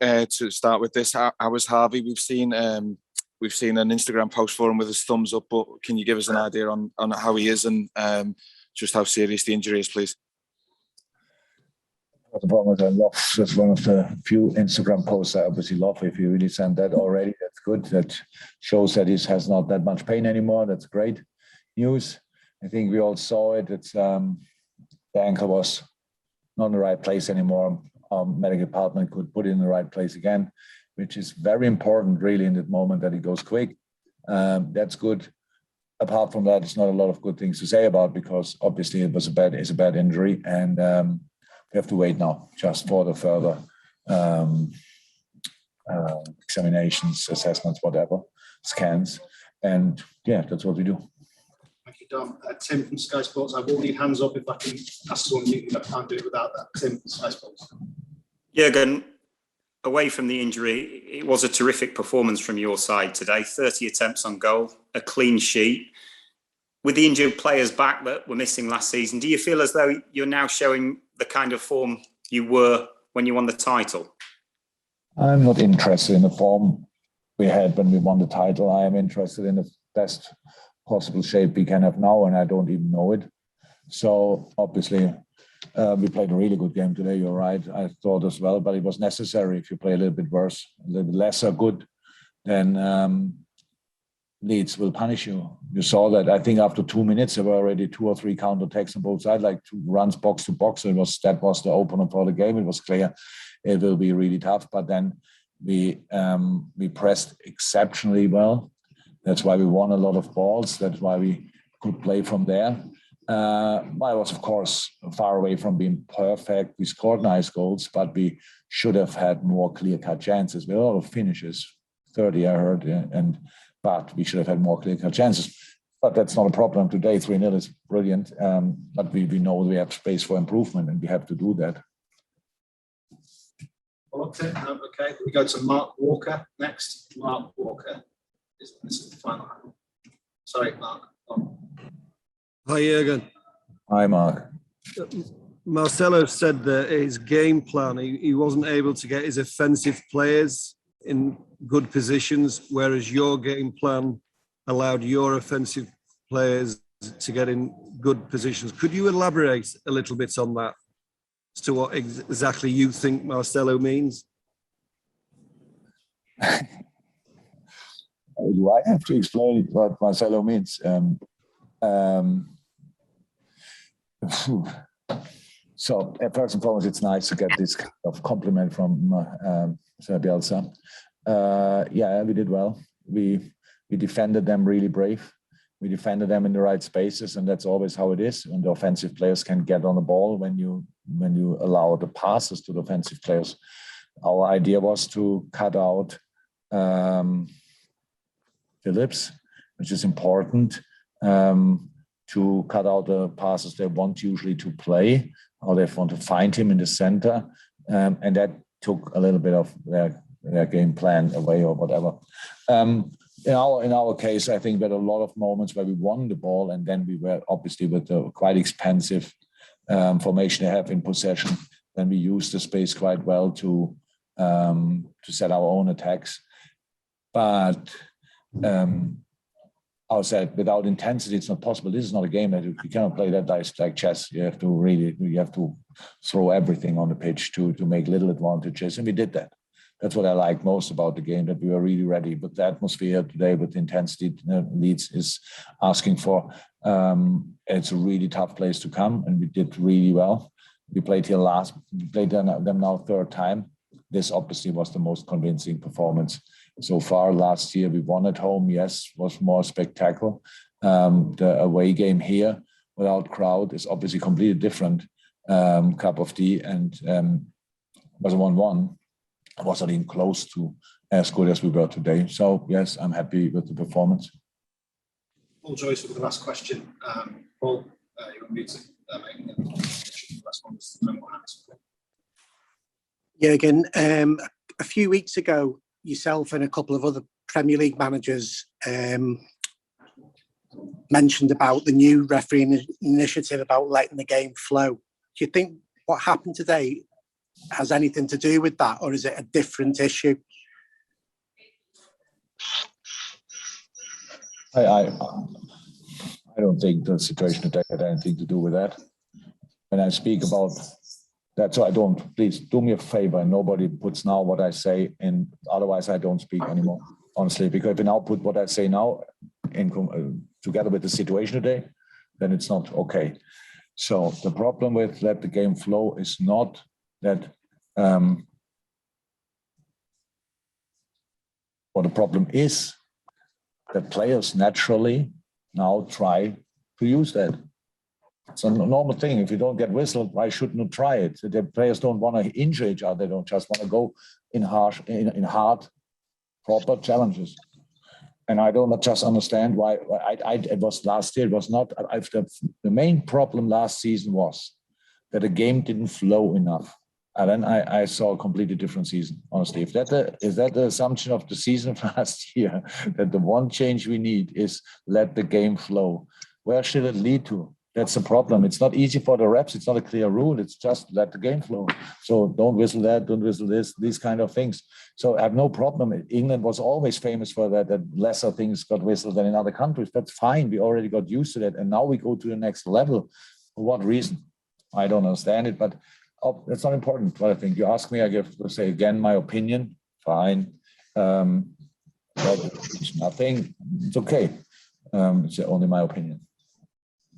to start with this. How was Harvey? We've seen an Instagram post for him with his thumbs up, but can you give us an idea on how he is and just how serious the injury is, please? The problem is I love, that's one of the few Instagram posts I obviously love. If you really send that already, that's good. That shows that he has not that much pain anymore. That's great news. I think we all saw it. It's the ankle was not in the right place anymore. Our medical department could put it in the right place again, which is very important really in that moment that it goes quick. That's good. Apart from that, it's not a lot of good things to say about, because obviously it's a bad injury, and we have to wait now just for the further examinations, assessments, whatever, scans. And yeah, that's what we do. Thank you, Dom. Tim from Sky Sports. I will need hands up if I can ask someone if I can't do it without that. Tim from Sky Sports. Jürgen, away from the injury, it was a terrific performance from your side today. 30 attempts on goal, a clean sheet. With the injured players back that were missing last season, do you feel as though you're now showing the kind of form you were when you won the title? I'm not interested in the form we had when we won the title. I am interested in the best possible shape we can have now, and I don't even know it. So obviously, we played a really good game today. You're right. I thought as well, but it was necessary. If you play a little bit worse, a little bit lesser good, then Leeds will punish you. You saw that. I think after 2 minutes, there were already 2 or 3 counter-attacks on both sides, like 2 runs box to box. So that was the opener for the game. It was clear it will be really tough. But then we pressed exceptionally well. That's why we won a lot of balls. That's why we could play from there. I was, of course, far away from being perfect. We scored nice goals, but we should have had more clear-cut chances. We had a lot of finishes, 30 I heard, but we should have had more clear-cut chances. But that's not a problem today. 3-0 is brilliant. But we know we have space for improvement, and we have to do that. Okay, we go to Mark Walker next. Mark Walker. This is the final. Sorry, Mark. Hi, Jürgen. Hi, Mark. Marcelo said that his game plan, he wasn't able to get his offensive players in good positions, whereas your game plan allowed your offensive players to get in good positions. Could you elaborate a little bit on that, as to what exactly you think Marcelo means? Do I have to explain what Marcelo means? So first and foremost, it's nice to get this kind of compliment from Bielsa. Yeah, we did well. We defended them really brave. We defended them in the right spaces, and that's always how it is. And the offensive players can get on the ball when you allow the passes to the offensive players. Our idea was to cut out Phillips, which is important, to cut out the passes they want usually to play, or they want to find him in the center, and that took a little bit of their game plan away or whatever. In our case, I think we had a lot of moments where we won the ball, and then we were obviously with the quite expensive formation they have in possession. Then we used the space quite well to set our own attacks. But I said, without intensity, it's not possible. This is not a game that you cannot play that dice like chess. You have to throw everything on the pitch to make little advantages, and we did that. That's what I like most about the game, that we were really ready. But the atmosphere today with intensity Leeds is asking for. It's a really tough place to come, and we did really well. We played them now 3rd time. This obviously was the most convincing performance so far. Last year we won at home, yes, was more spectacular. The away game here without crowd is obviously completely different cup of tea, and was a 1-1. I wasn't even close to as good as we were today. So yes, I'm happy with the performance. Paul Joyce with the last question. Paul, you want me to make the last one? Jürgen, a few weeks ago, yourself and a couple of other Premier League managers mentioned about the new refereeing initiative about letting the game flow. Do you think what happened today has anything to do with that, or is it a different issue? I don't think the situation today had anything to do with that. When I speak about that, so I don't, please do me a favor, and nobody puts now what I say in, otherwise I don't speak anymore, honestly, because if you now put what I say now in together with the situation today, then it's not okay. So the problem with let the game flow is not that, what the problem is that players naturally now try to use that. It's a normal thing. If you don't get whistled, why shouldn't you try it? The players don't want to injure each other. They don't just want to go in hard, proper challenges. And I don't just understand why. It was last year. It was not. The main problem last season was that the game didn't flow enough. And then I saw a completely different season, honestly. Is that the assumption of the season of last year, that the one change we need is let the game flow? Where should it lead to? That's the problem. It's not easy for the reps. It's not a clear rule. It's just let the game flow. So don't whistle that, don't whistle this, these kind of things. So I have no problem. England was always famous for that lesser things got whistled than in other countries. That's fine. We already got used to that. And now we go to the next level. For what reason? I don't understand it, but that's not important. But I think you ask me, I give to say again my opinion. Fine. But it's nothing. It's okay. It's only my opinion.